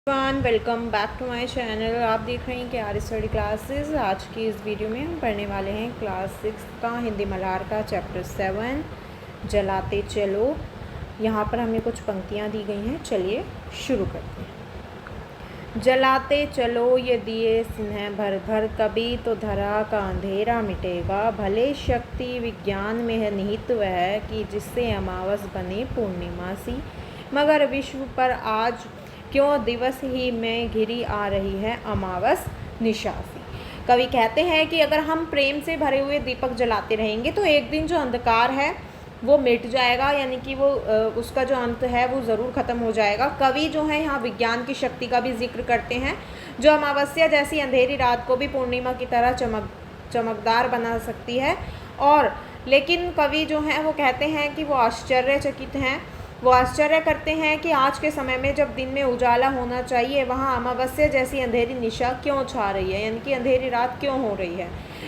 Welcome back to my channel. आप देख रहे हैं कि आर स्टडी क्लासेस। आज की इस वीडियो में हम पढ़ने वाले हैं क्लास 6 का हिंदी मल्हार का चैप्टर 7 जलाते चलो। यहाँ पर हमें कुछ पंक्तियाँ दी गई हैं, चलिए शुरू करते हैं। जलाते चलो ये दिए स्नेह भर भर, कभी तो धरा का अंधेरा मिटेगा। भले शक्ति विज्ञान में है निहित वह, कि जिससे अमावस बने पूर्णिमा सी। मगर विश्व पर आज क्यों दिवस ही में घिरी आ रही है अमावस निशासी। कवि कहते हैं कि अगर हम प्रेम से भरे हुए दीपक जलाते रहेंगे तो एक दिन जो अंधकार है वो मिट जाएगा, यानी कि वो उसका जो अंत है वो ज़रूर ख़त्म हो जाएगा। कवि जो है यहाँ विज्ञान की शक्ति का भी जिक्र करते हैं, जो अमावस्या जैसी अंधेरी रात को भी पूर्णिमा की तरह चमकदार बना सकती है। और लेकिन कवि जो हैं वो कहते हैं कि वो आश्चर्यचकित हैं, वो आश्चर्य करते हैं कि आज के समय में जब दिन में उजाला होना चाहिए वहाँ अमावस्या जैसी अंधेरी निशा क्यों छा रही है, यानी कि अंधेरी रात क्यों हो रही है।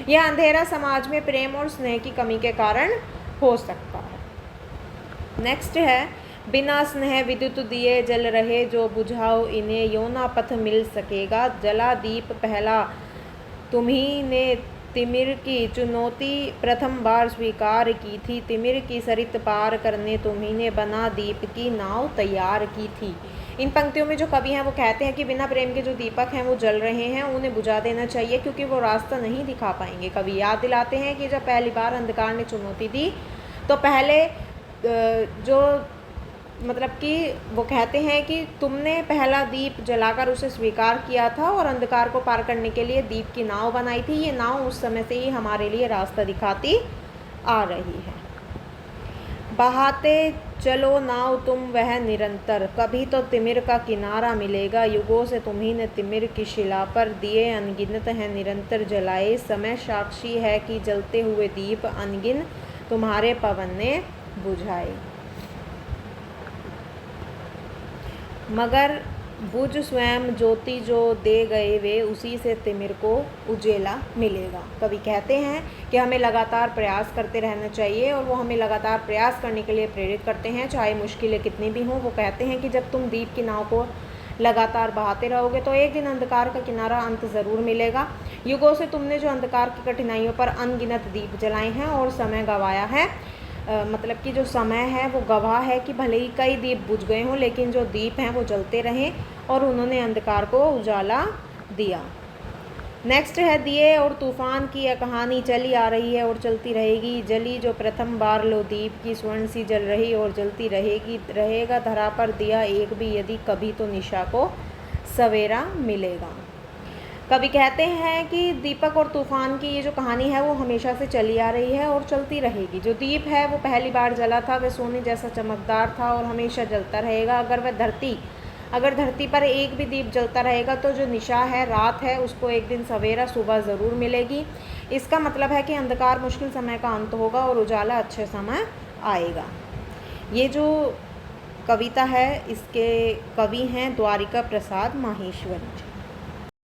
यह अंधेरा समाज में प्रेम और स्नेह की कमी के कारण हो सकता है। नेक्स्ट है, बिना स्नेह विद्युत दिए जल रहे, जो बुझाओ इन्हें यो ना पथ मिल सकेगा। जला दीप पहला तुम्ही ने तिमिर की चुनौती प्रथम बार स्वीकार की थी। तिमिर की सरित पार करने तुम्ही ने बना दीप की नाव तैयार की थी। इन पंक्तियों में जो कवि हैं वो कहते हैं कि बिना प्रेम के जो दीपक हैं वो जल रहे हैं, उन्हें बुझा देना चाहिए क्योंकि वो रास्ता नहीं दिखा पाएंगे। कवि याद दिलाते हैं कि जब पहली बार अंधकार ने चुनौती दी तो पहले जो मतलब कि वो कहते हैं कि तुमने पहला दीप जलाकर उसे स्वीकार किया था और अंधकार को पार करने के लिए दीप की नाव बनाई थी। ये नाव उस समय से ही हमारे लिए रास्ता दिखाती आ रही है। बहाते चलो नाव तुम वह निरंतर, कभी तो तिमिर का किनारा मिलेगा। युगों से तुम्ही ने तिमिर की शिला पर दिए अनगिनत हैं निरंतर जलाए। समय साक्षी है कि जलते हुए दीप अनगिन तुम्हारे पवन ने बुझाए। मगर बुझ स्वयं ज्योति जो दे गए वे, उसी से तिमिर को उजेला मिलेगा। कवि कहते हैं कि हमें लगातार प्रयास करते रहना चाहिए और वो हमें लगातार प्रयास करने के लिए प्रेरित करते हैं, चाहे मुश्किलें कितनी भी हों। वो कहते हैं कि जब तुम दीप की नाव को लगातार बहाते रहोगे तो एक दिन अंधकार का किनारा अंत ज़रूर मिलेगा। युगों से तुमने जो अंधकार की कठिनाइयों पर अनगिनत दीप जलाए हैं और समय गंवाया है, मतलब कि जो समय है वो गवाह है कि भले ही कई दीप बुझ गए हों लेकिन जो दीप हैं वो जलते रहें और उन्होंने अंधकार को उजाला दिया। नेक्स्ट है, दिए और तूफान की यह कहानी चली आ रही है और चलती रहेगी। जली जो प्रथम बार लो दीप की, स्वर्ण सी जल रही और जलती रहेगी। रहेगा धरा पर दिया एक भी यदि, कभी तो निशा को सवेरा मिलेगा। कवि कहते हैं कि दीपक और तूफान की ये जो कहानी है वो हमेशा से चली आ रही है और चलती रहेगी। जो दीप है वो पहली बार जला था, वह सोने जैसा चमकदार था और हमेशा जलता रहेगा। अगर धरती पर एक भी दीप जलता रहेगा तो जो निशा है, रात है, उसको एक दिन सवेरा सुबह ज़रूर मिलेगी। इसका मतलब है कि अंधकार मुश्किल समय का अंत होगा और उजाला अच्छे समय आएगा। ये जो कविता है इसके कवि हैं द्वारिका प्रसाद माहेश्वरी।